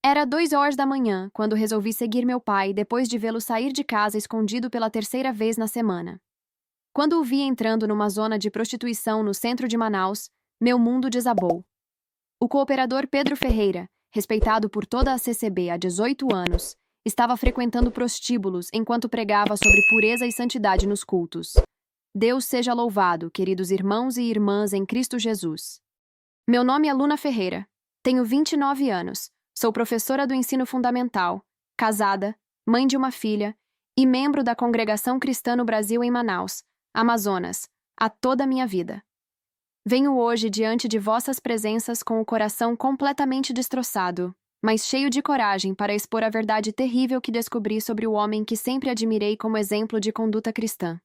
Era 2 horas da manhã quando resolvi seguir meu pai depois de vê-lo sair de casa escondido pela terceira vez na semana. Quando o vi entrando numa zona de prostituição no centro de Manaus, meu mundo desabou. O cooperador Pedro Ferreira, respeitado por toda a CCB há 18 anos, estava frequentando prostíbulos enquanto pregava sobre pureza e santidade nos cultos. Deus seja louvado, queridos irmãos e irmãs em Cristo Jesus. Meu nome é Luna Ferreira. Tenho 29 anos. Sou professora do ensino fundamental, casada, mãe de uma filha e membro da Congregação Cristã no Brasil em Manaus, Amazonas, há toda a minha vida. Venho hoje diante de vossas presenças com o coração completamente destroçado, mas cheio de coragem para expor a verdade terrível que descobri sobre o homem que sempre admirei como exemplo de conduta cristã.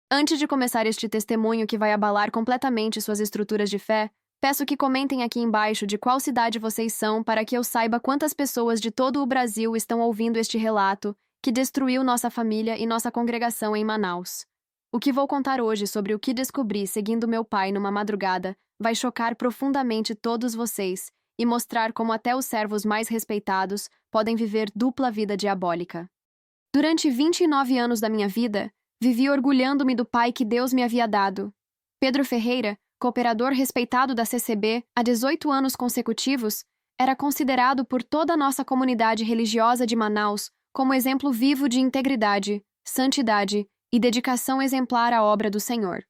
Antes de começar este testemunho que vai abalar completamente suas estruturas de fé, peço que comentem aqui embaixo de qual cidade vocês são para que eu saiba quantas pessoas de todo o Brasil estão ouvindo este relato que destruiu nossa família e nossa congregação em Manaus. O que vou contar hoje sobre o que descobri seguindo meu pai numa madrugada vai chocar profundamente todos vocês e mostrar como até os servos mais respeitados podem viver dupla vida diabólica. Durante 29 anos da minha vida, vivi orgulhando-me do pai que Deus me havia dado. Pedro Ferreira, cooperador respeitado da CCB há 18 anos consecutivos, era considerado por toda a nossa comunidade religiosa de Manaus como exemplo vivo de integridade, santidade e dedicação exemplar à obra do Senhor.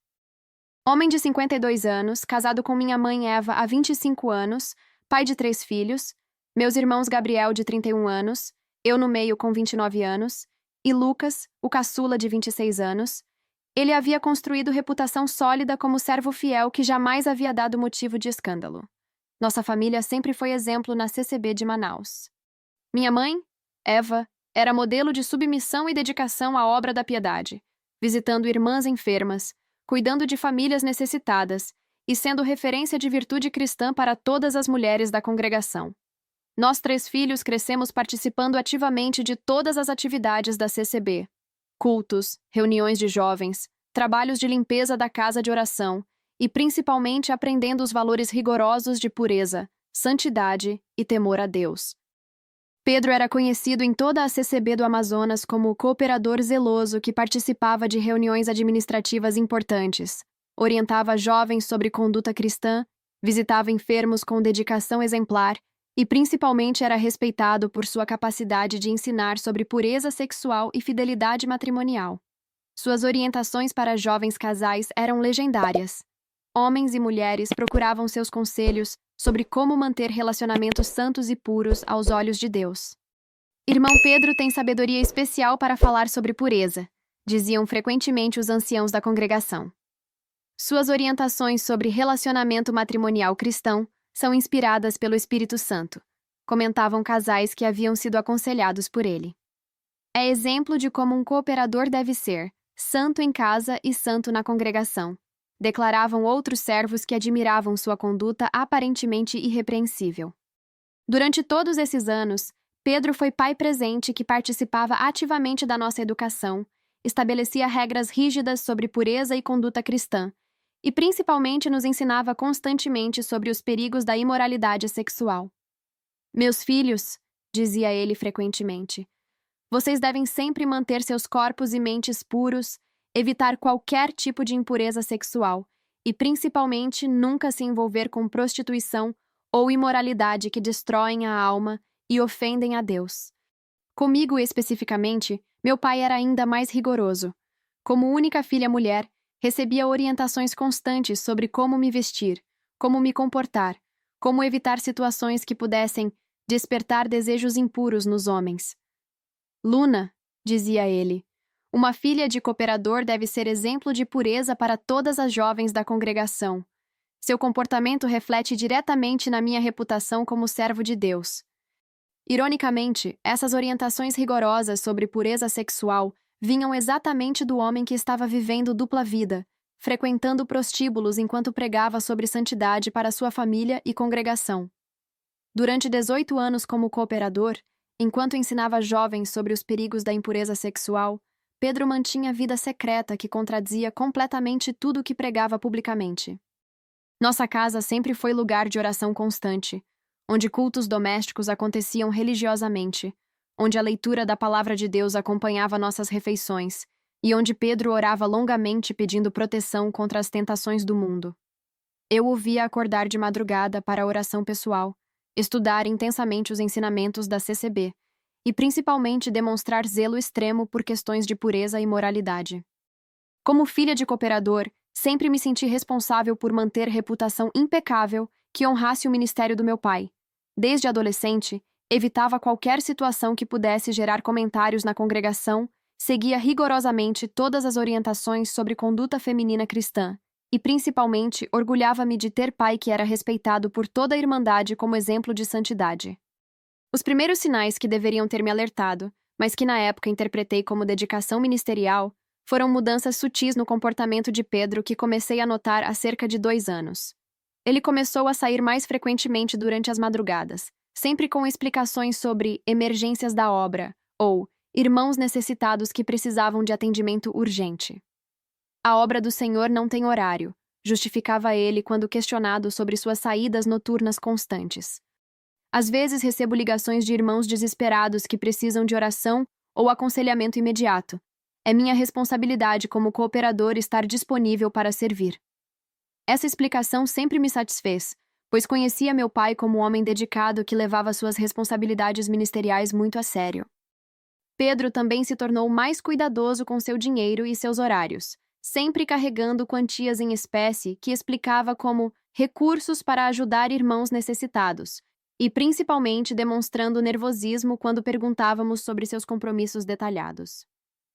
Homem de 52 anos, casado com minha mãe Eva há 25 anos, pai de 3 filhos, meus irmãos Gabriel de 31 anos, eu no meio com 29 anos, e Lucas, o caçula de 26 anos, ele havia construído reputação sólida como servo fiel que jamais havia dado motivo de escândalo. Nossa família sempre foi exemplo na CCB de Manaus. Minha mãe, Eva, era modelo de submissão e dedicação à obra da piedade, visitando irmãs enfermas, cuidando de famílias necessitadas e sendo referência de virtude cristã para todas as mulheres da congregação. Nós 3 filhos crescemos participando ativamente de todas as atividades da CCB. Cultos, reuniões de jovens, trabalhos de limpeza da casa de oração e principalmente aprendendo os valores rigorosos de pureza, santidade e temor a Deus. Pedro era conhecido em toda a CCB do Amazonas como o cooperador zeloso que participava de reuniões administrativas importantes, orientava jovens sobre conduta cristã, visitava enfermos com dedicação exemplar e principalmente era respeitado por sua capacidade de ensinar sobre pureza sexual e fidelidade matrimonial. Suas orientações para jovens casais eram legendárias. Homens e mulheres procuravam seus conselhos sobre como manter relacionamentos santos e puros aos olhos de Deus. Irmão Pedro tem sabedoria especial para falar sobre pureza, diziam frequentemente os anciãos da congregação. Suas orientações sobre relacionamento matrimonial cristão são inspiradas pelo Espírito Santo, comentavam casais que haviam sido aconselhados por ele. É exemplo de como um cooperador deve ser, santo em casa e santo na congregação, declaravam outros servos que admiravam sua conduta aparentemente irrepreensível. Durante todos esses anos, Pedro foi pai presente que participava ativamente da nossa educação, estabelecia regras rígidas sobre pureza e conduta cristã, e principalmente nos ensinava constantemente sobre os perigos da imoralidade sexual. Meus filhos, dizia ele frequentemente, vocês devem sempre manter seus corpos e mentes puros, evitar qualquer tipo de impureza sexual e, principalmente, nunca se envolver com prostituição ou imoralidade que destroem a alma e ofendem a Deus. Comigo especificamente, meu pai era ainda mais rigoroso. Como única filha mulher, recebia orientações constantes sobre como me vestir, como me comportar, como evitar situações que pudessem despertar desejos impuros nos homens. Luna, dizia ele, uma filha de cooperador deve ser exemplo de pureza para todas as jovens da congregação. Seu comportamento reflete diretamente na minha reputação como servo de Deus. Ironicamente, essas orientações rigorosas sobre pureza sexual vinham exatamente do homem que estava vivendo dupla vida, frequentando prostíbulos enquanto pregava sobre santidade para sua família e congregação. Durante 18 anos como cooperador, enquanto ensinava jovens sobre os perigos da impureza sexual, Pedro mantinha vida secreta que contradizia completamente tudo o que pregava publicamente. Nossa casa sempre foi lugar de oração constante, onde cultos domésticos aconteciam religiosamente, onde a leitura da palavra de Deus acompanhava nossas refeições e onde Pedro orava longamente pedindo proteção contra as tentações do mundo. Eu o via acordar de madrugada para a oração pessoal, estudar intensamente os ensinamentos da CCB e principalmente demonstrar zelo extremo por questões de pureza e moralidade. Como filha de cooperador, sempre me senti responsável por manter reputação impecável que honrasse o ministério do meu pai. Desde adolescente, evitava qualquer situação que pudesse gerar comentários na congregação, seguia rigorosamente todas as orientações sobre conduta feminina cristã e, principalmente, orgulhava-me de ter pai que era respeitado por toda a Irmandade como exemplo de santidade. Os primeiros sinais que deveriam ter me alertado, mas que na época interpretei como dedicação ministerial, foram mudanças sutis no comportamento de Pedro que comecei a notar há cerca de 2 anos. Ele começou a sair mais frequentemente durante as madrugadas, sempre com explicações sobre emergências da obra ou irmãos necessitados que precisavam de atendimento urgente. A obra do Senhor não tem horário, justificava ele quando questionado sobre suas saídas noturnas constantes. Às vezes recebo ligações de irmãos desesperados que precisam de oração ou aconselhamento imediato. É minha responsabilidade como cooperador estar disponível para servir. Essa explicação sempre me satisfez, pois conhecia meu pai como um homem dedicado que levava suas responsabilidades ministeriais muito a sério. Pedro também se tornou mais cuidadoso com seu dinheiro e seus horários, sempre carregando quantias em espécie que explicava como recursos para ajudar irmãos necessitados, e principalmente demonstrando nervosismo quando perguntávamos sobre seus compromissos detalhados.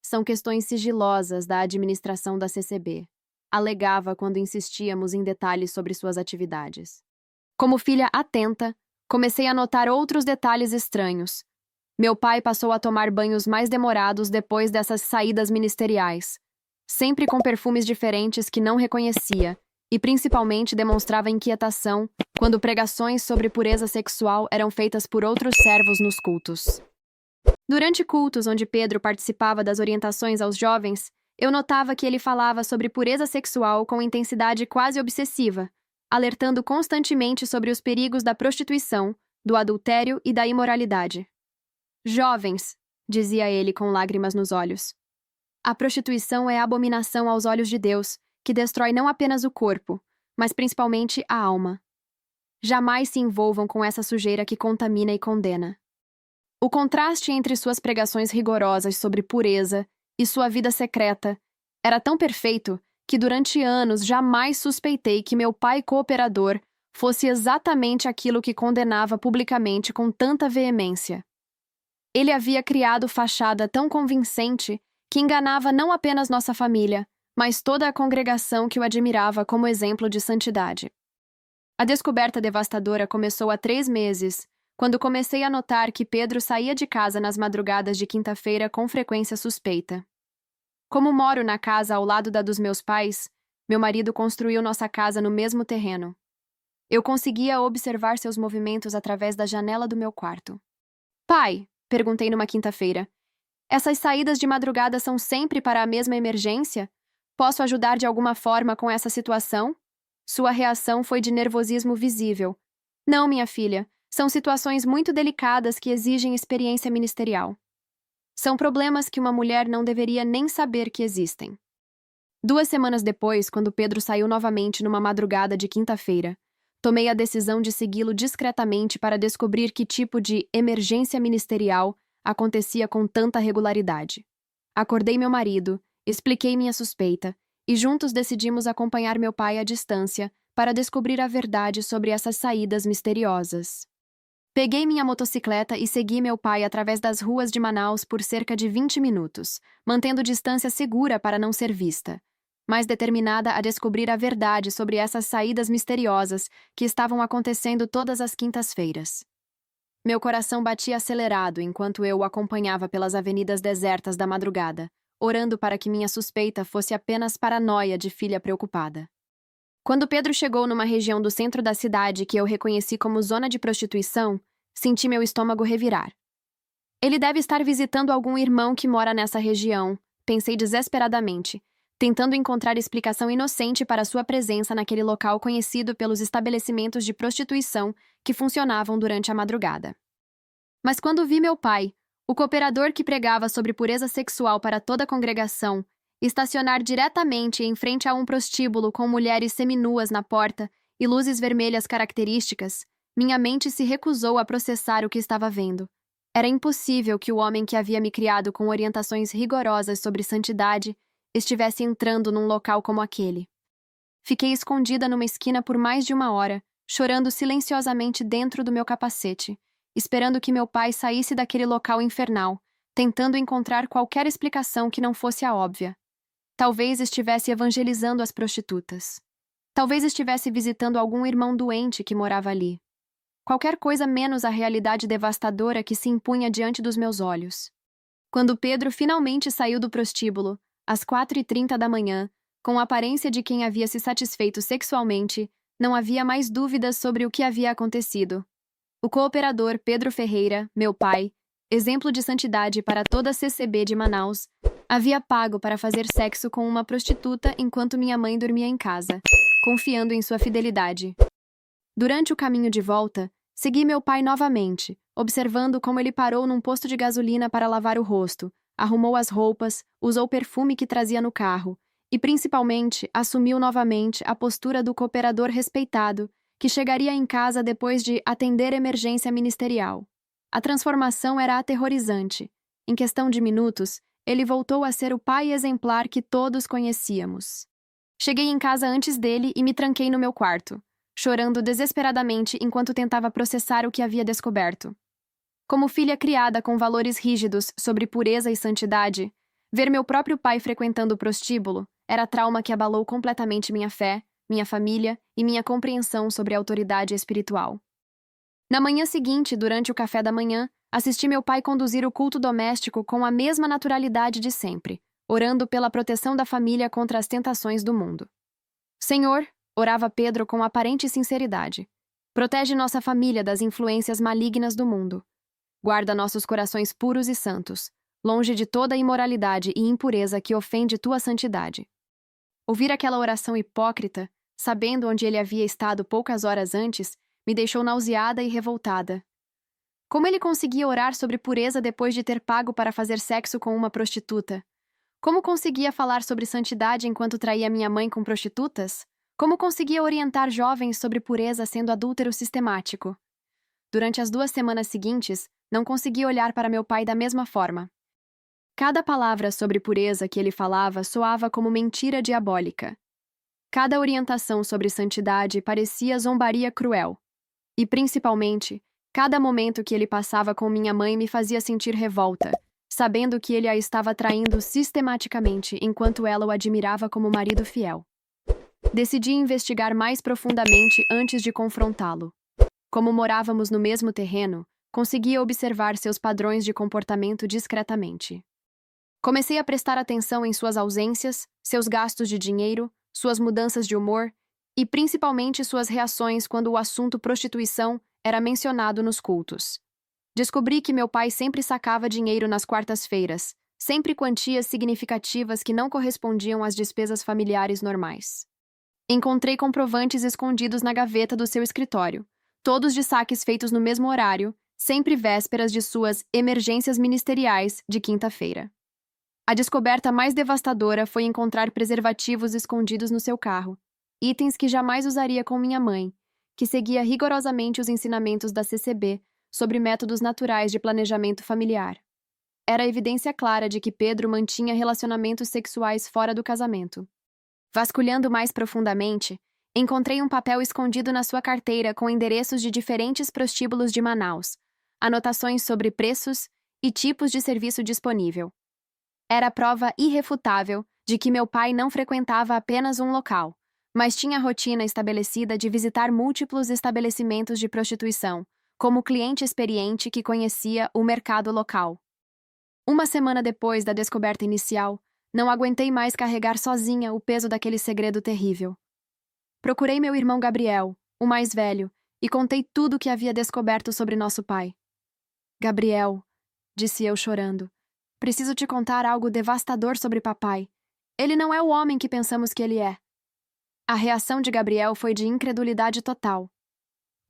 São questões sigilosas da administração da CCB, alegava quando insistíamos em detalhes sobre suas atividades. Como filha atenta, comecei a notar outros detalhes estranhos. Meu pai passou a tomar banhos mais demorados depois dessas saídas ministeriais, sempre com perfumes diferentes que não reconhecia, e principalmente demonstrava inquietação quando pregações sobre pureza sexual eram feitas por outros servos nos cultos. Durante cultos onde Pedro participava das orientações aos jovens, eu notava que ele falava sobre pureza sexual com intensidade quase obsessiva, alertando constantemente sobre os perigos da prostituição, do adultério e da imoralidade. Jovens, dizia ele com lágrimas nos olhos. A prostituição é abominação aos olhos de Deus, que destrói não apenas o corpo, mas principalmente a alma. Jamais se envolvam com essa sujeira que contamina e condena. O contraste entre suas pregações rigorosas sobre pureza e sua vida secreta era tão perfeito que durante anos jamais suspeitei que meu pai cooperador fosse exatamente aquilo que condenava publicamente com tanta veemência. Ele havia criado fachada tão convincente que enganava não apenas nossa família, mas toda a congregação que o admirava como exemplo de santidade. A descoberta devastadora começou há 3 meses, quando comecei a notar que Pedro saía de casa nas madrugadas de quinta-feira com frequência suspeita. Como moro na casa ao lado da dos meus pais, meu marido construiu nossa casa no mesmo terreno. Eu conseguia observar seus movimentos através da janela do meu quarto. Pai, perguntei numa quinta-feira, essas saídas de madrugada são sempre para a mesma emergência? Posso ajudar de alguma forma com essa situação? Sua reação foi de nervosismo visível. Não, minha filha. São situações muito delicadas que exigem experiência ministerial. São problemas que uma mulher não deveria nem saber que existem. 2 semanas depois, quando Pedro saiu novamente numa madrugada de quinta-feira, tomei a decisão de segui-lo discretamente para descobrir que tipo de emergência ministerial acontecia com tanta regularidade. Acordei meu marido, expliquei minha suspeita, e juntos decidimos acompanhar meu pai à distância para descobrir a verdade sobre essas saídas misteriosas. Peguei minha motocicleta e segui meu pai através das ruas de Manaus por cerca de 20 minutos, mantendo distância segura para não ser vista, mas determinada a descobrir a verdade sobre essas saídas misteriosas que estavam acontecendo todas as quintas-feiras. Meu coração batia acelerado enquanto eu o acompanhava pelas avenidas desertas da madrugada, orando para que minha suspeita fosse apenas paranoia de filha preocupada. Quando Pedro chegou numa região do centro da cidade que eu reconheci como zona de prostituição, senti meu estômago revirar. Ele deve estar visitando algum irmão que mora nessa região, pensei desesperadamente, tentando encontrar explicação inocente para sua presença naquele local conhecido pelos estabelecimentos de prostituição que funcionavam durante a madrugada. Mas quando vi meu pai, o cooperador que pregava sobre pureza sexual para toda a congregação, estacionar diretamente em frente a um prostíbulo com mulheres seminuas na porta e luzes vermelhas características, minha mente se recusou a processar o que estava vendo. Era impossível que o homem que havia me criado com orientações rigorosas sobre santidade estivesse entrando num local como aquele. Fiquei escondida numa esquina por mais de 1 hora, chorando silenciosamente dentro do meu capacete, esperando que meu pai saísse daquele local infernal, tentando encontrar qualquer explicação que não fosse a óbvia. Talvez estivesse evangelizando as prostitutas. Talvez estivesse visitando algum irmão doente que morava ali. Qualquer coisa menos a realidade devastadora que se impunha diante dos meus olhos. Quando Pedro finalmente saiu do prostíbulo, às 4h30 da manhã, com a aparência de quem havia se satisfeito sexualmente, não havia mais dúvidas sobre o que havia acontecido. O cooperador Pedro Ferreira, meu pai, exemplo de santidade para toda a CCB de Manaus, havia pago para fazer sexo com uma prostituta enquanto minha mãe dormia em casa, confiando em sua fidelidade. Durante o caminho de volta, segui meu pai novamente, observando como ele parou num posto de gasolina para lavar o rosto, arrumou as roupas, usou o perfume que trazia no carro e, principalmente, assumiu novamente a postura do cooperador respeitado que chegaria em casa depois de atender emergência ministerial. A transformação era aterrorizante. Em questão de minutos, ele voltou a ser o pai exemplar que todos conhecíamos. Cheguei em casa antes dele e me tranquei no meu quarto, chorando desesperadamente enquanto tentava processar o que havia descoberto. Como filha criada com valores rígidos sobre pureza e santidade, ver meu próprio pai frequentando o prostíbulo era trauma que abalou completamente minha fé, minha família e minha compreensão sobre a autoridade espiritual. Na manhã seguinte, durante o café da manhã, assisti meu pai conduzir o culto doméstico com a mesma naturalidade de sempre, orando pela proteção da família contra as tentações do mundo. Senhor, orava Pedro com aparente sinceridade, protege nossa família das influências malignas do mundo. Guarda nossos corações puros e santos, longe de toda imoralidade e impureza que ofende tua santidade. Ouvir aquela oração hipócrita, sabendo onde ele havia estado poucas horas antes, me deixou nauseada e revoltada. Como ele conseguia orar sobre pureza depois de ter pago para fazer sexo com uma prostituta? Como conseguia falar sobre santidade enquanto traía minha mãe com prostitutas? Como conseguia orientar jovens sobre pureza sendo adúltero sistemático? Durante as 2 semanas seguintes, não consegui olhar para meu pai da mesma forma. Cada palavra sobre pureza que ele falava soava como mentira diabólica. Cada orientação sobre santidade parecia zombaria cruel. E, principalmente, cada momento que ele passava com minha mãe me fazia sentir revolta, sabendo que ele a estava traindo sistematicamente enquanto ela o admirava como marido fiel. Decidi investigar mais profundamente antes de confrontá-lo. Como morávamos no mesmo terreno, conseguia observar seus padrões de comportamento discretamente. Comecei a prestar atenção em suas ausências, seus gastos de dinheiro, suas mudanças de humor e, principalmente, suas reações quando o assunto prostituição era mencionado nos cultos. Descobri que meu pai sempre sacava dinheiro nas quartas-feiras, sempre quantias significativas que não correspondiam às despesas familiares normais. Encontrei comprovantes escondidos na gaveta do seu escritório, todos de saques feitos no mesmo horário, sempre vésperas de suas emergências ministeriais de quinta-feira. A descoberta mais devastadora foi encontrar preservativos escondidos no seu carro, itens que jamais usaria com minha mãe, que seguia rigorosamente os ensinamentos da CCB sobre métodos naturais de planejamento familiar. Era evidência clara de que Pedro mantinha relacionamentos sexuais fora do casamento. Vasculhando mais profundamente, encontrei um papel escondido na sua carteira com endereços de diferentes prostíbulos de Manaus, anotações sobre preços e tipos de serviço disponível. Era prova irrefutável de que meu pai não frequentava apenas um local, mas tinha a rotina estabelecida de visitar múltiplos estabelecimentos de prostituição, como cliente experiente que conhecia o mercado local. 1 semana depois da descoberta inicial, não aguentei mais carregar sozinha o peso daquele segredo terrível. Procurei meu irmão Gabriel, o mais velho, e contei tudo o que havia descoberto sobre nosso pai. Gabriel, disse eu chorando, preciso te contar algo devastador sobre papai. Ele não é o homem que pensamos que ele é. A reação de Gabriel foi de incredulidade total.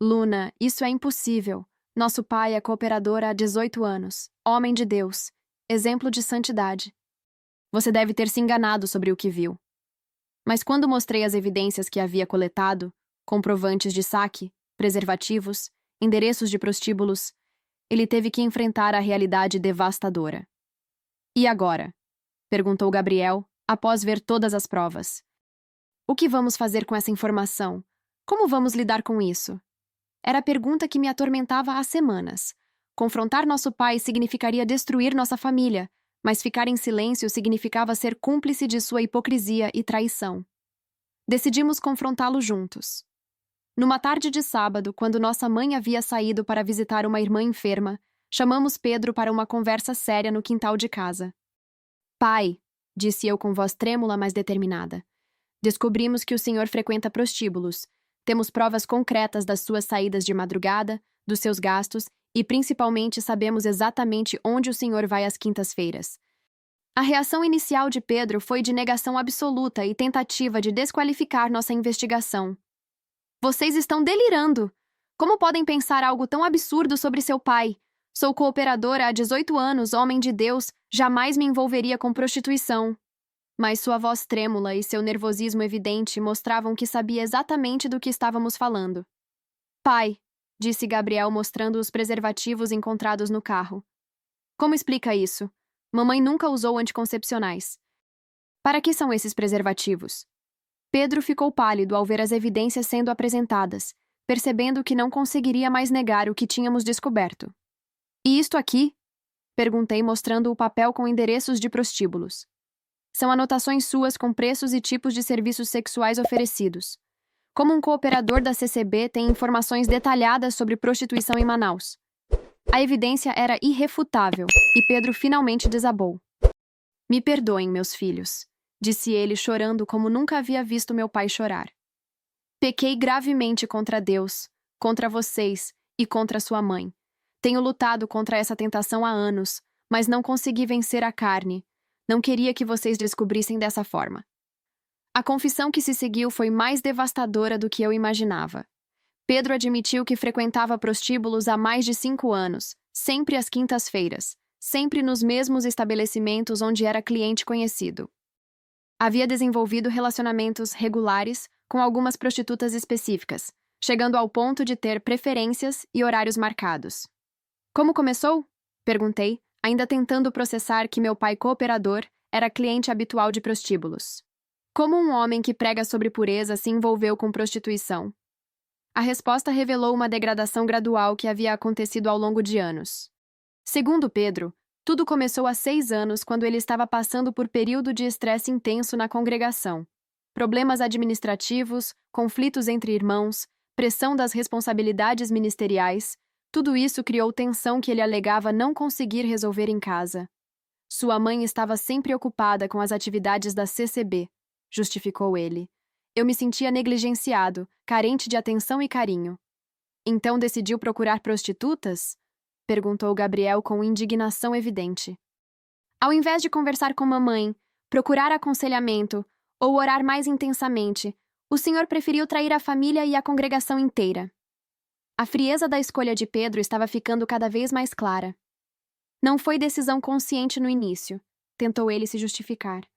Luna, isso é impossível. Nosso pai é cooperador há 18 anos, homem de Deus, exemplo de santidade. Você deve ter se enganado sobre o que viu. Mas quando mostrei as evidências que havia coletado, comprovantes de saque, preservativos, endereços de prostíbulos, ele teve que enfrentar a realidade devastadora. E agora? Perguntou Gabriel, após ver todas as provas. O que vamos fazer com essa informação? Como vamos lidar com isso? Era a pergunta que me atormentava há semanas. Confrontar nosso pai significaria destruir nossa família, mas ficar em silêncio significava ser cúmplice de sua hipocrisia e traição. Decidimos confrontá-lo juntos. Numa tarde de sábado, quando nossa mãe havia saído para visitar uma irmã enferma, chamamos Pedro para uma conversa séria no quintal de casa. Pai, disse eu com voz trêmula, mas determinada. Descobrimos que o senhor frequenta prostíbulos. Temos provas concretas das suas saídas de madrugada, dos seus gastos e, principalmente, sabemos exatamente onde o senhor vai às quintas-feiras. A reação inicial de Pedro foi de negação absoluta e tentativa de desqualificar nossa investigação. Vocês estão delirando! Como podem pensar algo tão absurdo sobre seu pai? Sou cooperadora há 18 anos, homem de Deus, jamais me envolveria com prostituição. Mas sua voz trêmula e seu nervosismo evidente mostravam que sabia exatamente do que estávamos falando. Pai, disse Gabriel mostrando os preservativos encontrados no carro. Como explica isso? Mamãe nunca usou anticoncepcionais. Para que são esses preservativos? Pedro ficou pálido ao ver as evidências sendo apresentadas, percebendo que não conseguiria mais negar o que tínhamos descoberto. E isto aqui? Perguntei mostrando o papel com endereços de prostíbulos. São anotações suas com preços e tipos de serviços sexuais oferecidos. Como um cooperador da CCB tem informações detalhadas sobre prostituição em Manaus. A evidência era irrefutável e Pedro finalmente desabou. Me perdoem, meus filhos, disse ele chorando como nunca havia visto meu pai chorar. Pequei gravemente contra Deus, contra vocês e contra sua mãe. Tenho lutado contra essa tentação há anos, mas não consegui vencer a carne. Não queria que vocês descobrissem dessa forma. A confissão que se seguiu foi mais devastadora do que eu imaginava. Pedro admitiu que frequentava prostíbulos há mais de 5 anos, sempre às quintas-feiras, sempre nos mesmos estabelecimentos onde era cliente conhecido. Havia desenvolvido relacionamentos regulares com algumas prostitutas específicas, chegando ao ponto de ter preferências e horários marcados. Como começou? Perguntei, ainda tentando processar que meu pai cooperador era cliente habitual de prostíbulos. Como um homem que prega sobre pureza se envolveu com prostituição? A resposta revelou uma degradação gradual que havia acontecido ao longo de anos. Segundo Pedro, tudo começou há 6 anos quando ele estava passando por período de estresse intenso na congregação. Problemas administrativos, conflitos entre irmãos, pressão das responsabilidades ministeriais, tudo isso criou tensão que ele alegava não conseguir resolver em casa. Sua mãe estava sempre ocupada com as atividades da CCB, justificou ele. Eu me sentia negligenciado, carente de atenção e carinho. Então decidiu procurar prostitutas? Perguntou Gabriel com indignação evidente. Ao invés de conversar com mamãe, procurar aconselhamento ou orar mais intensamente, o senhor preferiu trair a família e a congregação inteira. A frieza da escolha de Pedro estava ficando cada vez mais clara. Não foi decisão consciente no início, tentou ele se justificar.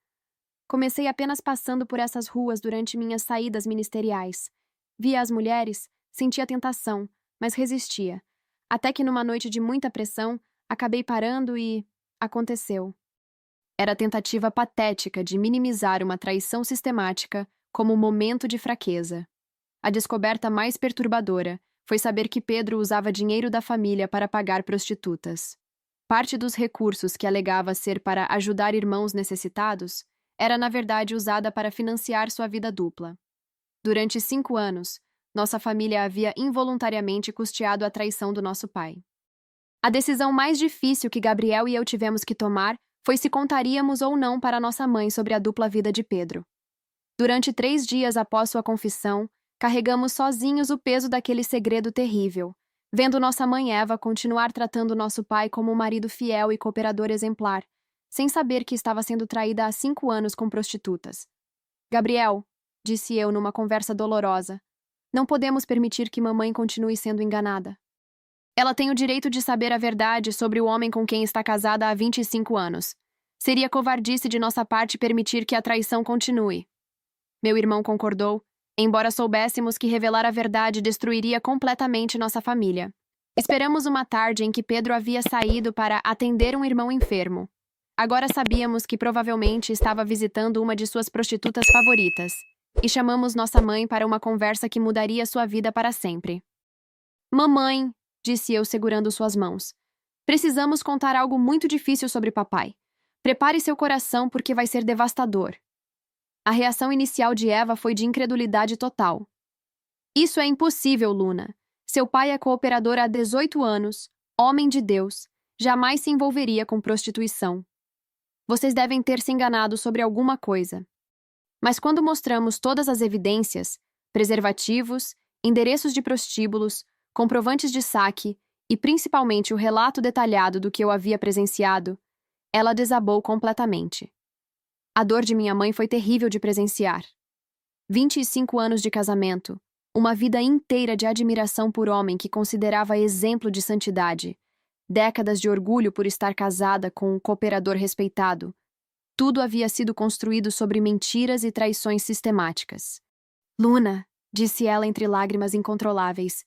Comecei apenas passando por essas ruas durante minhas saídas ministeriais. Via as mulheres, sentia tentação, mas resistia. Até que numa noite de muita pressão, acabei parando e... aconteceu. Era a tentativa patética de minimizar uma traição sistemática como um momento de fraqueza. A descoberta mais perturbadora foi saber que Pedro usava dinheiro da família para pagar prostitutas. Parte dos recursos que alegava ser para ajudar irmãos necessitados era, na verdade, usada para financiar sua vida dupla. Durante 5 anos, nossa família havia involuntariamente custeado a traição do nosso pai. A decisão mais difícil que Gabriel e eu tivemos que tomar foi se contaríamos ou não para nossa mãe sobre a dupla vida de Pedro. Durante 3 dias após sua confissão, carregamos sozinhos o peso daquele segredo terrível, vendo nossa mãe Eva continuar tratando nosso pai como um marido fiel e cooperador exemplar, sem saber que estava sendo traída há 5 anos com prostitutas. Gabriel, disse eu numa conversa dolorosa, não podemos permitir que mamãe continue sendo enganada. Ela tem o direito de saber a verdade sobre o homem com quem está casada há 25 anos. Seria covardice de nossa parte permitir que a traição continue. Meu irmão concordou, embora soubéssemos que revelar a verdade destruiria completamente nossa família. Esperamos uma tarde em que Pedro havia saído para atender um irmão enfermo. Agora sabíamos que provavelmente estava visitando uma de suas prostitutas favoritas, e chamamos nossa mãe para uma conversa que mudaria sua vida para sempre. Mamãe, disse eu segurando suas mãos, precisamos contar algo muito difícil sobre papai. Prepare seu coração porque vai ser devastador. A reação inicial de Eva foi de incredulidade total. Isso é impossível, Luna. Seu pai é cooperador há 18 anos, homem de Deus, jamais se envolveria com prostituição. Vocês devem ter se enganado sobre alguma coisa. Mas quando mostramos todas as evidências, preservativos, endereços de prostíbulos, comprovantes de saque e principalmente o relato detalhado do que eu havia presenciado, ela desabou completamente. A dor de minha mãe foi terrível de presenciar. 25 anos de casamento, uma vida inteira de admiração por homem que considerava exemplo de santidade, décadas de orgulho por estar casada com um cooperador respeitado. Tudo havia sido construído sobre mentiras e traições sistemáticas. Luna, disse ela entre lágrimas incontroláveis,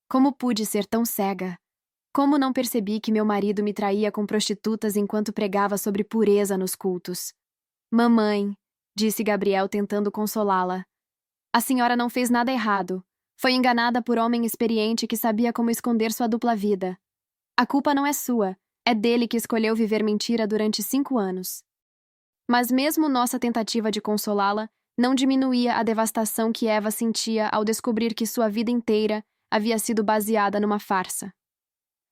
como pude ser tão cega? Como não percebi que meu marido me traía com prostitutas enquanto pregava sobre pureza nos cultos? Mamãe, disse Gabriel tentando consolá-la. A senhora não fez nada errado. Foi enganada por homem experiente que sabia como esconder sua dupla vida. A culpa não é sua, é dele que escolheu viver mentira durante 5 anos. Mas mesmo nossa tentativa de consolá-la não diminuía a devastação que Eva sentia ao descobrir que sua vida inteira havia sido baseada numa farsa.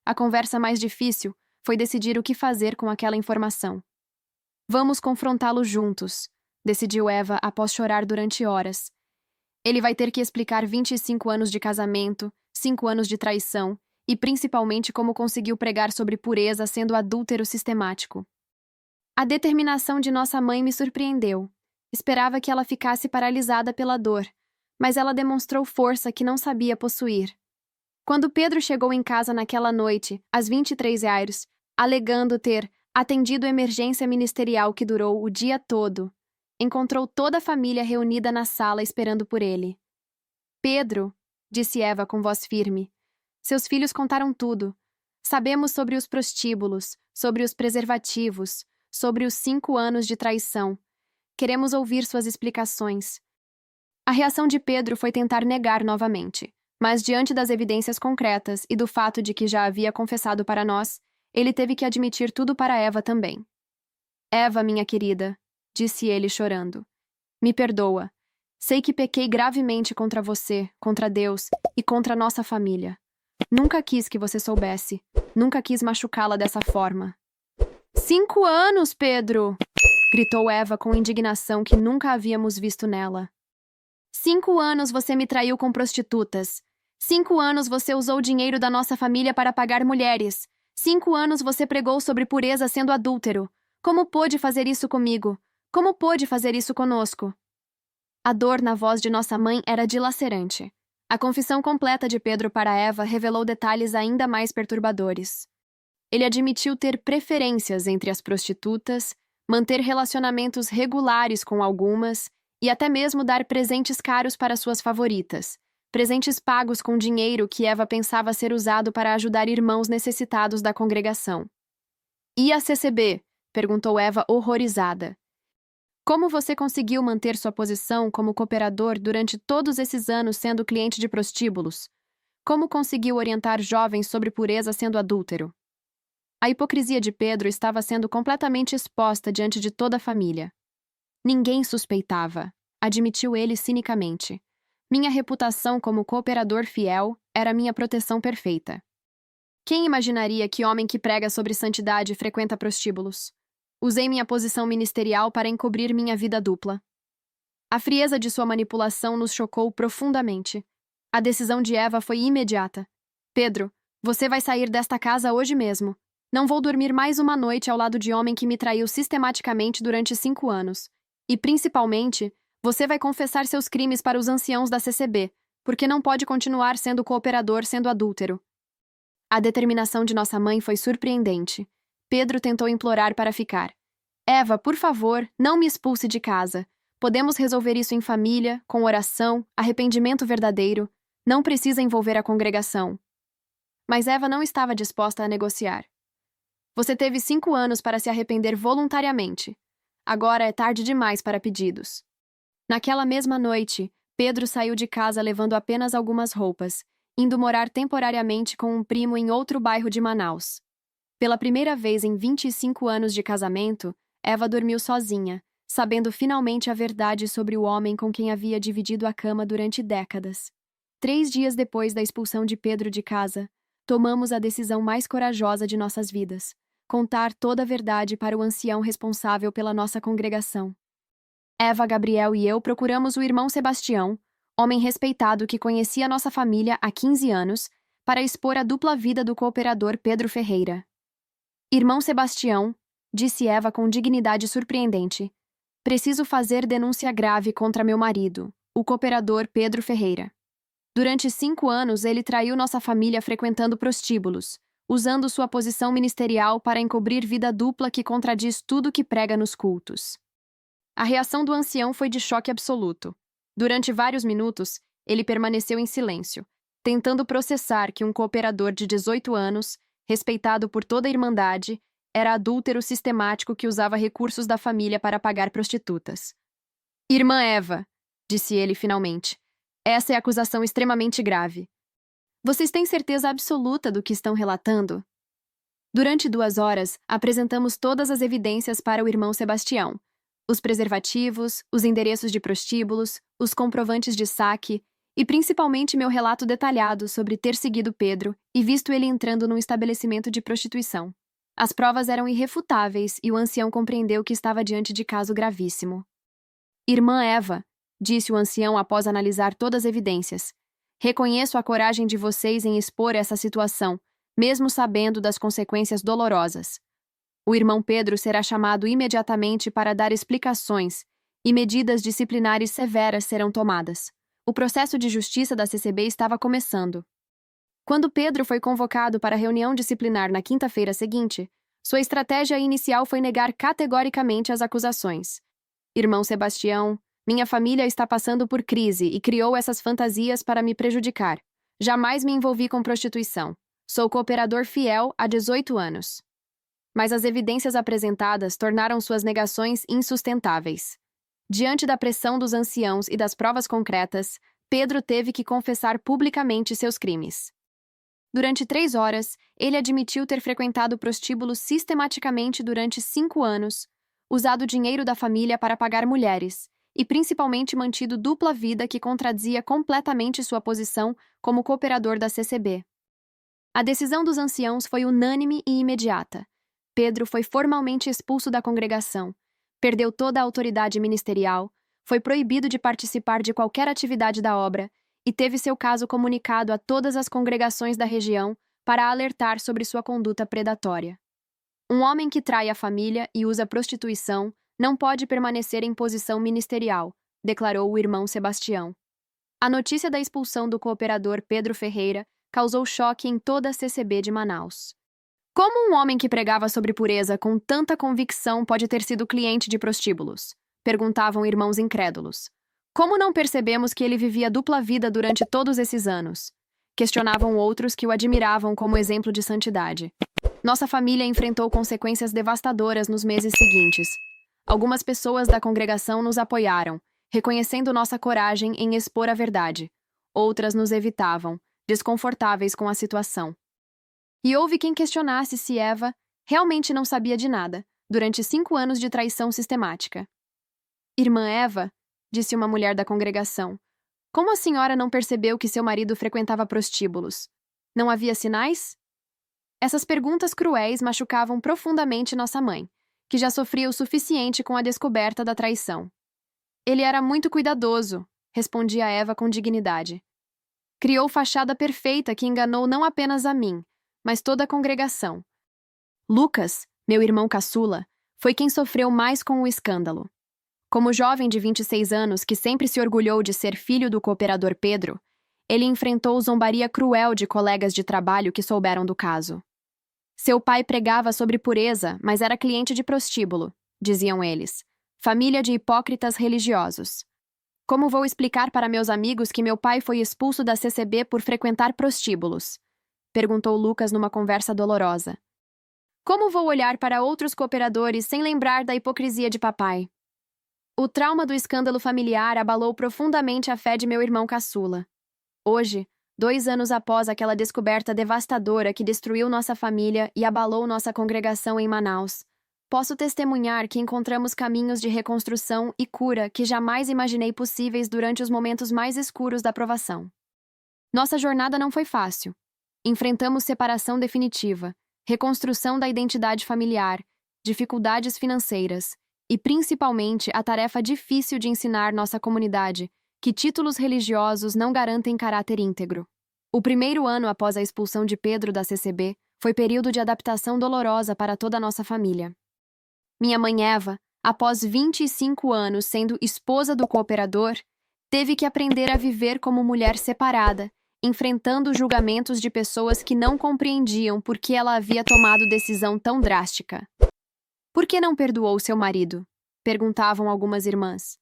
A conversa mais difícil foi decidir o que fazer com aquela informação. Vamos confrontá-lo juntos, decidiu Eva após chorar durante horas. Ele vai ter que explicar 25 anos de casamento, 5 anos de traição e principalmente como conseguiu pregar sobre pureza sendo adúltero sistemático. A determinação de nossa mãe me surpreendeu. Esperava que ela ficasse paralisada pela dor, mas ela demonstrou força que não sabia possuir. Quando Pedro chegou em casa naquela noite, às 23h, alegando ter atendido emergência ministerial que durou o dia todo, encontrou toda a família reunida na sala esperando por ele. Pedro, disse Eva com voz firme, seus filhos contaram tudo. Sabemos sobre os prostíbulos, sobre os preservativos, sobre os 5 anos de traição. Queremos ouvir suas explicações. A reação de Pedro foi tentar negar novamente, mas diante das evidências concretas e do fato de que já havia confessado para nós, ele teve que admitir tudo para Eva também. Eva, minha querida, disse ele chorando, me perdoa. Sei que pequei gravemente contra você, contra Deus e contra nossa família. Nunca quis que você soubesse. Nunca quis machucá-la dessa forma. 5 anos, Pedro! Gritou Eva com indignação que nunca havíamos visto nela. 5 anos você me traiu com prostitutas. 5 anos você usou o dinheiro da nossa família para pagar mulheres. 5 anos você pregou sobre pureza sendo adúltero. Como pôde fazer isso comigo? Como pôde fazer isso conosco? A dor na voz de nossa mãe era dilacerante. A confissão completa de Pedro para Eva revelou detalhes ainda mais perturbadores. Ele admitiu ter preferências entre as prostitutas, manter relacionamentos regulares com algumas e até mesmo dar presentes caros para suas favoritas, presentes pagos com dinheiro que Eva pensava ser usado para ajudar irmãos necessitados da congregação. E a CCB? Perguntou Eva horrorizada. Como você conseguiu manter sua posição como cooperador durante todos esses anos sendo cliente de prostíbulos? Como conseguiu orientar jovens sobre pureza sendo adúltero? A hipocrisia de Pedro estava sendo completamente exposta diante de toda a família. Ninguém suspeitava, admitiu ele cinicamente. Minha reputação como cooperador fiel era minha proteção perfeita. Quem imaginaria que homem que prega sobre santidade frequenta prostíbulos? Usei minha posição ministerial para encobrir minha vida dupla. A frieza de sua manipulação nos chocou profundamente. A decisão de Eva foi imediata. Pedro, você vai sair desta casa hoje mesmo. Não vou dormir mais uma noite ao lado de homem que me traiu sistematicamente durante 5 anos. E, principalmente, você vai confessar seus crimes para os anciãos da CCB, porque não pode continuar sendo cooperador sendo adúltero. A determinação de nossa mãe foi surpreendente. Pedro tentou implorar para ficar. Eva, por favor, não me expulse de casa. Podemos resolver isso em família, com oração, arrependimento verdadeiro. Não precisa envolver a congregação. Mas Eva não estava disposta a negociar. Você teve 5 anos para se arrepender voluntariamente. Agora é tarde demais para pedidos. Naquela mesma noite, Pedro saiu de casa levando apenas algumas roupas, indo morar temporariamente com um primo em outro bairro de Manaus. Pela primeira vez em 25 anos de casamento, Eva dormiu sozinha, sabendo finalmente a verdade sobre o homem com quem havia dividido a cama durante décadas. 3 dias depois da expulsão de Pedro de casa, tomamos a decisão mais corajosa de nossas vidas: contar toda a verdade para o ancião responsável pela nossa congregação. Eva, Gabriel e eu procuramos o irmão Sebastião, homem respeitado que conhecia nossa família há 15 anos, para expor a dupla vida do cooperador Pedro Ferreira. Irmão Sebastião, disse Eva com dignidade surpreendente, preciso fazer denúncia grave contra meu marido, o cooperador Pedro Ferreira. Durante 5 anos ele traiu nossa família frequentando prostíbulos, usando sua posição ministerial para encobrir vida dupla que contradiz tudo que prega nos cultos. A reação do ancião foi de choque absoluto. Durante vários minutos, ele permaneceu em silêncio, tentando processar que um cooperador de 18 anos, respeitado por toda a Irmandade, era adúltero sistemático que usava recursos da família para pagar prostitutas. Irmã Eva, disse ele finalmente, essa é acusação extremamente grave. Vocês têm certeza absoluta do que estão relatando? Durante 2 horas, apresentamos todas as evidências para o irmão Sebastião. Os preservativos, os endereços de prostíbulos, os comprovantes de saque e principalmente meu relato detalhado sobre ter seguido Pedro e visto ele entrando num estabelecimento de prostituição. As provas eram irrefutáveis e o ancião compreendeu que estava diante de caso gravíssimo. Irmã Eva, disse o ancião após analisar todas as evidências, reconheço a coragem de vocês em expor essa situação, mesmo sabendo das consequências dolorosas. O irmão Pedro será chamado imediatamente para dar explicações e medidas disciplinares severas serão tomadas. O processo de justiça da CCB estava começando. Quando Pedro foi convocado para a reunião disciplinar na quinta-feira seguinte, sua estratégia inicial foi negar categoricamente as acusações. Irmão Sebastião, minha família está passando por crise e criou essas fantasias para me prejudicar. Jamais me envolvi com prostituição. Sou cooperador fiel há 18 anos. Mas as evidências apresentadas tornaram suas negações insustentáveis. Diante da pressão dos anciãos e das provas concretas, Pedro teve que confessar publicamente seus crimes. Durante 3 horas, ele admitiu ter frequentado prostíbulos sistematicamente durante 5 anos, usado dinheiro da família para pagar mulheres, e principalmente mantido dupla vida que contradizia completamente sua posição como cooperador da CCB. A decisão dos anciãos foi unânime e imediata. Pedro foi formalmente expulso da congregação, perdeu toda a autoridade ministerial, foi proibido de participar de qualquer atividade da obra e teve seu caso comunicado a todas as congregações da região para alertar sobre sua conduta predatória. Um homem que trai a família e usa prostituição não pode permanecer em posição ministerial, declarou o irmão Sebastião. A notícia da expulsão do cooperador Pedro Ferreira causou choque em toda a CCB de Manaus. Como um homem que pregava sobre pureza com tanta convicção pode ter sido cliente de prostíbulos? Perguntavam irmãos incrédulos. Como não percebemos que ele vivia dupla vida durante todos esses anos? Questionavam outros que o admiravam como exemplo de santidade. Nossa família enfrentou consequências devastadoras nos meses seguintes. Algumas pessoas da congregação nos apoiaram, reconhecendo nossa coragem em expor a verdade. Outras nos evitavam, desconfortáveis com a situação. E houve quem questionasse se Eva realmente não sabia de nada, durante 5 anos de traição sistemática. Irmã Eva, disse uma mulher da congregação, como a senhora não percebeu que seu marido frequentava prostíbulos? Não havia sinais? Essas perguntas cruéis machucavam profundamente nossa mãe, que já sofria o suficiente com a descoberta da traição. Ele era muito cuidadoso, respondia Eva com dignidade. Criou fachada perfeita que enganou não apenas a mim, mas toda a congregação. Lucas, meu irmão caçula, foi quem sofreu mais com o escândalo. Como jovem de 26 anos que sempre se orgulhou de ser filho do cooperador Pedro, ele enfrentou zombaria cruel de colegas de trabalho que souberam do caso. Seu pai pregava sobre pureza, mas era cliente de prostíbulo, diziam eles. Família de hipócritas religiosos. Como vou explicar para meus amigos que meu pai foi expulso da CCB por frequentar prostíbulos? Perguntou Lucas numa conversa dolorosa. Como vou olhar para outros cooperadores sem lembrar da hipocrisia de papai? O trauma do escândalo familiar abalou profundamente a fé de meu irmão caçula. Hoje, 2 anos após aquela descoberta devastadora que destruiu nossa família e abalou nossa congregação em Manaus, posso testemunhar que encontramos caminhos de reconstrução e cura que jamais imaginei possíveis durante os momentos mais escuros da provação. Nossa jornada não foi fácil. Enfrentamos separação definitiva, reconstrução da identidade familiar, dificuldades financeiras e, principalmente, a tarefa difícil de ensinar nossa comunidade que títulos religiosos não garantem caráter íntegro. O primeiro ano após a expulsão de Pedro da CCB foi período de adaptação dolorosa para toda a nossa família. Minha mãe Eva, após 25 anos sendo esposa do cooperador, teve que aprender a viver como mulher separada, enfrentando julgamentos de pessoas que não compreendiam por que ela havia tomado decisão tão drástica. Por que não perdoou seu marido? Perguntavam algumas irmãs.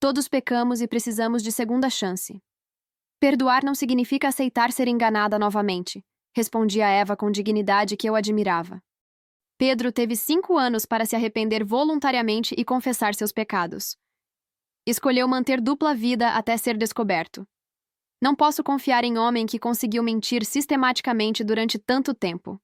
Todos pecamos e precisamos de segunda chance. Perdoar não significa aceitar ser enganada novamente, respondia Eva com dignidade que eu admirava. Pedro teve 5 anos para se arrepender voluntariamente e confessar seus pecados. Escolheu manter dupla vida até ser descoberto. Não posso confiar em homem que conseguiu mentir sistematicamente durante tanto tempo.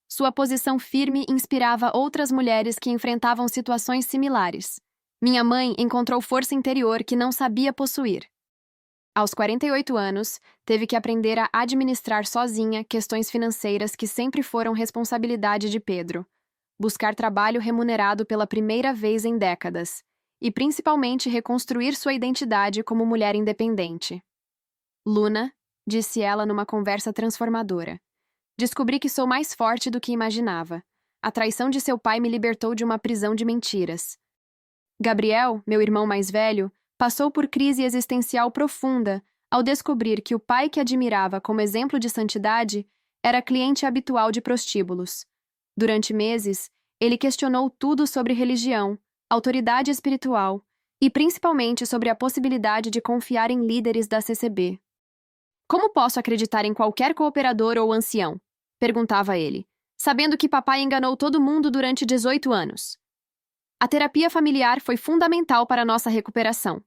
Sua posição firme inspirava outras mulheres que enfrentavam situações similares. Minha mãe encontrou força interior que não sabia possuir. Aos 48 anos, teve que aprender a administrar sozinha questões financeiras que sempre foram responsabilidade de Pedro, buscar trabalho remunerado pela primeira vez em décadas, e principalmente reconstruir sua identidade como mulher independente. Luna, disse ela numa conversa transformadora, descobri que sou mais forte do que imaginava. A traição de seu pai me libertou de uma prisão de mentiras. Gabriel, meu irmão mais velho, passou por crise existencial profunda ao descobrir que o pai que admirava como exemplo de santidade era cliente habitual de prostíbulos. Durante meses, ele questionou tudo sobre religião, autoridade espiritual e principalmente sobre a possibilidade de confiar em líderes da CCB. Como posso acreditar em qualquer cooperador ou ancião? Perguntava ele, sabendo que papai enganou todo mundo durante 18 anos. A terapia familiar foi fundamental para nossa recuperação.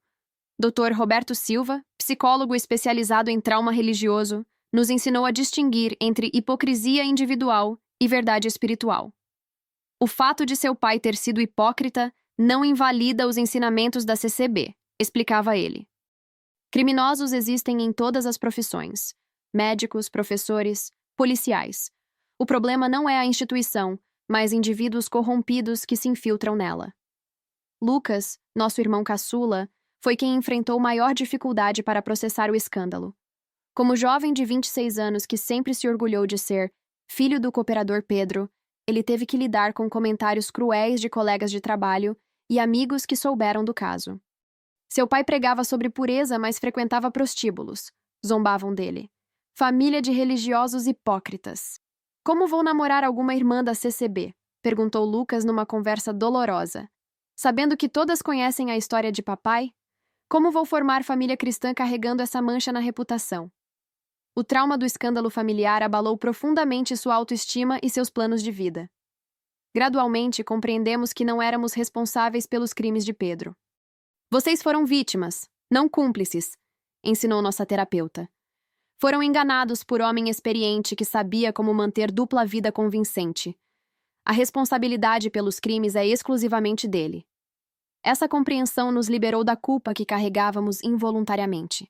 Dr. Roberto Silva, psicólogo especializado em trauma religioso, nos ensinou a distinguir entre hipocrisia individual e verdade espiritual. O fato de seu pai ter sido hipócrita não invalida os ensinamentos da CCB, explicava ele. Criminosos existem em todas as profissões: médicos, professores, policiais. O problema não é a instituição, mas indivíduos corrompidos que se infiltram nela. Lucas, nosso irmão caçula, foi quem enfrentou maior dificuldade para processar o escândalo. Como jovem de 26 anos que sempre se orgulhou de ser filho do cooperador Pedro, ele teve que lidar com comentários cruéis de colegas de trabalho e amigos que souberam do caso. Seu pai pregava sobre pureza, mas frequentava prostíbulos. Zombavam dele. Família de religiosos hipócritas. Como vou namorar alguma irmã da CCB? Perguntou Lucas numa conversa dolorosa. Sabendo que todas conhecem a história de papai, como vou formar família cristã carregando essa mancha na reputação? O trauma do escândalo familiar abalou profundamente sua autoestima e seus planos de vida. Gradualmente, compreendemos que não éramos responsáveis pelos crimes de Pedro. Vocês foram vítimas, não cúmplices, ensinou nossa terapeuta. Foram enganados por homem experiente que sabia como manter dupla vida convincente. A responsabilidade pelos crimes é exclusivamente dele. Essa compreensão nos liberou da culpa que carregávamos involuntariamente.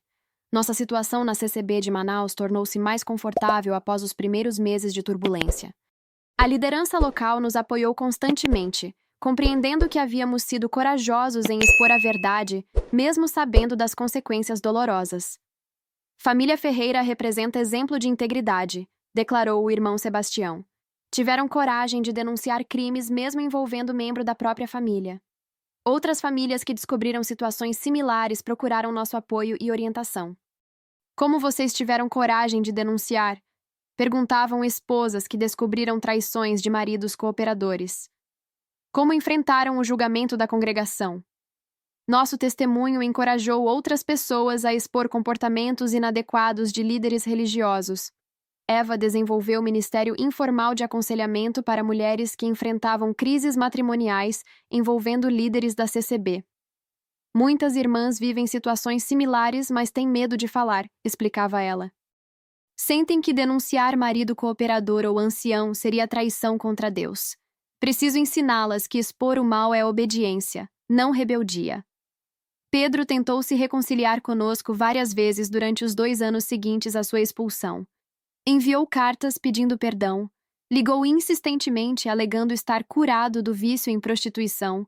Nossa situação na CCB de Manaus tornou-se mais confortável após os primeiros meses de turbulência. A liderança local nos apoiou constantemente, compreendendo que havíamos sido corajosos em expor a verdade, mesmo sabendo das consequências dolorosas. Família Ferreira representa exemplo de integridade, declarou o irmão Sebastião. Tiveram coragem de denunciar crimes mesmo envolvendo membro da própria família. Outras famílias que descobriram situações similares procuraram nosso apoio e orientação. Como vocês tiveram coragem de denunciar? Perguntavam esposas que descobriram traições de maridos cooperadores. Como enfrentaram o julgamento da congregação? Nosso testemunho encorajou outras pessoas a expor comportamentos inadequados de líderes religiosos. Eva desenvolveu ministério informal de aconselhamento para mulheres que enfrentavam crises matrimoniais envolvendo líderes da CCB. Muitas irmãs vivem situações similares, mas têm medo de falar, explicava ela. Sentem que denunciar marido cooperador ou ancião seria traição contra Deus. Preciso ensiná-las que expor o mal é obediência, não rebeldia. Pedro tentou se reconciliar conosco várias vezes durante os 2 anos seguintes à sua expulsão. Enviou cartas pedindo perdão, ligou insistentemente alegando estar curado do vício em prostituição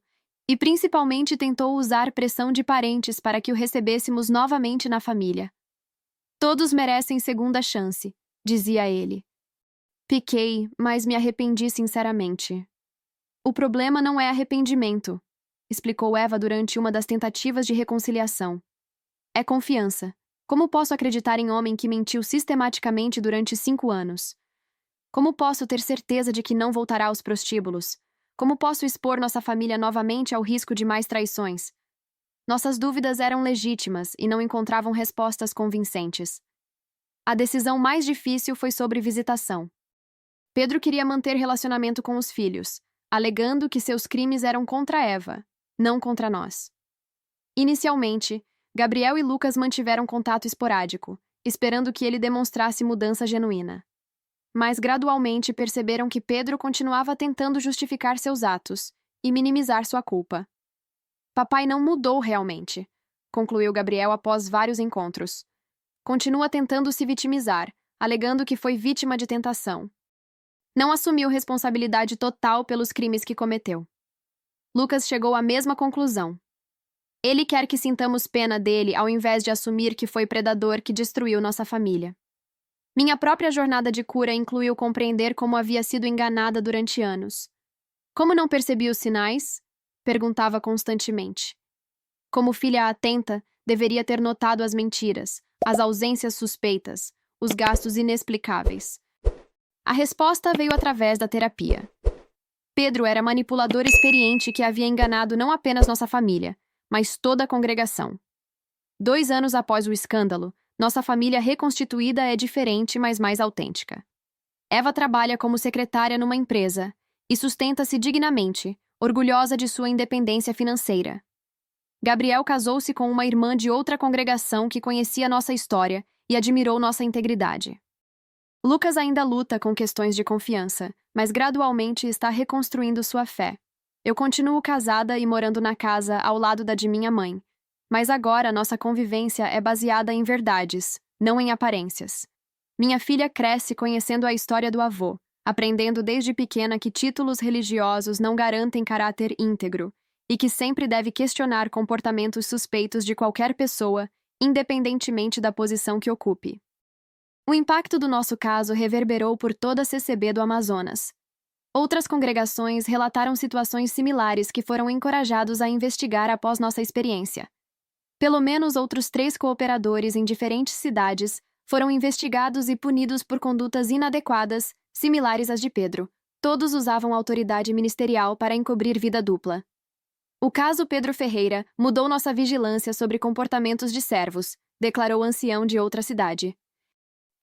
e principalmente tentou usar pressão de parentes para que o recebêssemos novamente na família. Todos merecem segunda chance, dizia ele. Pequei, mas me arrependi sinceramente. O problema não é arrependimento, explicou Eva durante uma das tentativas de reconciliação. É confiança. Como posso acreditar em homem que mentiu sistematicamente durante 5 anos? Como posso ter certeza de que não voltará aos prostíbulos? Como posso expor nossa família novamente ao risco de mais traições? Nossas dúvidas eram legítimas e não encontravam respostas convincentes. A decisão mais difícil foi sobre visitação. Pedro queria manter relacionamento com os filhos, alegando que seus crimes eram contra Eva, não contra nós. Inicialmente, Gabriel e Lucas mantiveram contato esporádico, esperando que ele demonstrasse mudança genuína. Mas gradualmente perceberam que Pedro continuava tentando justificar seus atos e minimizar sua culpa. Papai não mudou realmente, concluiu Gabriel após vários encontros. Continua tentando se vitimizar, alegando que foi vítima de tentação. Não assumiu responsabilidade total pelos crimes que cometeu. Lucas chegou à mesma conclusão. Ele quer que sintamos pena dele ao invés de assumir que foi predador que destruiu nossa família. Minha própria jornada de cura incluiu compreender como havia sido enganada durante anos. Como não percebi os sinais? Perguntava constantemente. Como filha atenta, deveria ter notado as mentiras, as ausências suspeitas, os gastos inexplicáveis. A resposta veio através da terapia. Pedro era manipulador experiente que havia enganado não apenas nossa família, mas toda a congregação. 2 anos após o escândalo, nossa família reconstituída é diferente, mas mais autêntica. Eva trabalha como secretária numa empresa e sustenta-se dignamente, orgulhosa de sua independência financeira. Gabriel casou-se com uma irmã de outra congregação que conhecia nossa história e admirou nossa integridade. Lucas ainda luta com questões de confiança, mas gradualmente está reconstruindo sua fé. Eu continuo casada e morando na casa ao lado da de minha mãe, mas agora nossa convivência é baseada em verdades, não em aparências. Minha filha cresce conhecendo a história do avô, aprendendo desde pequena que títulos religiosos não garantem caráter íntegro e que sempre deve questionar comportamentos suspeitos de qualquer pessoa, independentemente da posição que ocupe. O impacto do nosso caso reverberou por toda a CCB do Amazonas. Outras congregações relataram situações similares que foram encorajados a investigar após nossa experiência. Pelo menos outros 3 cooperadores em diferentes cidades foram investigados e punidos por condutas inadequadas, similares às de Pedro. Todos usavam autoridade ministerial para encobrir vida dupla. O caso Pedro Ferreira mudou nossa vigilância sobre comportamentos de servos, declarou ancião de outra cidade.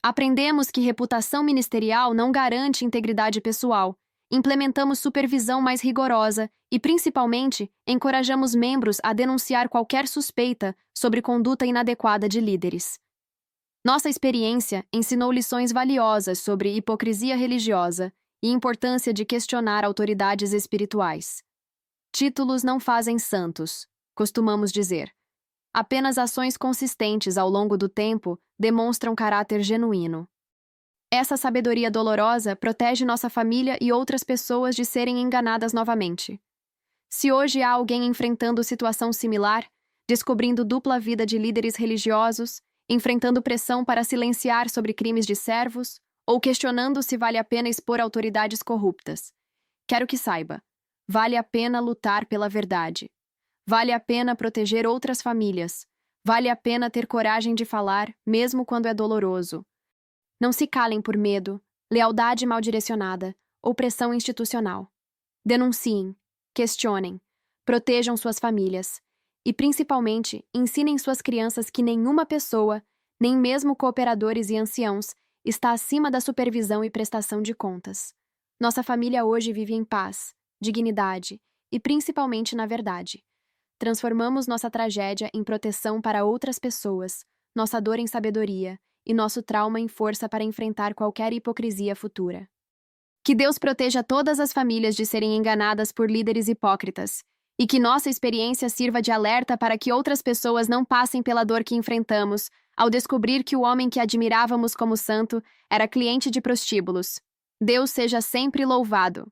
Aprendemos que reputação ministerial não garante integridade pessoal. Implementamos supervisão mais rigorosa e, principalmente, encorajamos membros a denunciar qualquer suspeita sobre conduta inadequada de líderes. Nossa experiência ensinou lições valiosas sobre hipocrisia religiosa e importância de questionar autoridades espirituais. Títulos não fazem santos, costumamos dizer. Apenas ações consistentes ao longo do tempo demonstram caráter genuíno. Essa sabedoria dolorosa protege nossa família e outras pessoas de serem enganadas novamente. Se hoje há alguém enfrentando situação similar, descobrindo dupla vida de líderes religiosos, enfrentando pressão para silenciar sobre crimes de servos, ou questionando se vale a pena expor autoridades corruptas. Quero que saiba: vale a pena lutar pela verdade. Vale a pena proteger outras famílias. Vale a pena ter coragem de falar, mesmo quando é doloroso. Não se calem por medo, lealdade mal direcionada ou pressão institucional. Denunciem, questionem, protejam suas famílias e, principalmente, ensinem suas crianças que nenhuma pessoa, nem mesmo cooperadores e anciãos, está acima da supervisão e prestação de contas. Nossa família hoje vive em paz, dignidade e principalmente na verdade. Transformamos nossa tragédia em proteção para outras pessoas, nossa dor em sabedoria e nosso trauma em força para enfrentar qualquer hipocrisia futura. Que Deus proteja todas as famílias de serem enganadas por líderes hipócritas, e que nossa experiência sirva de alerta para que outras pessoas não passem pela dor que enfrentamos ao descobrir que o homem que admirávamos como santo era cliente de prostíbulos. Deus seja sempre louvado.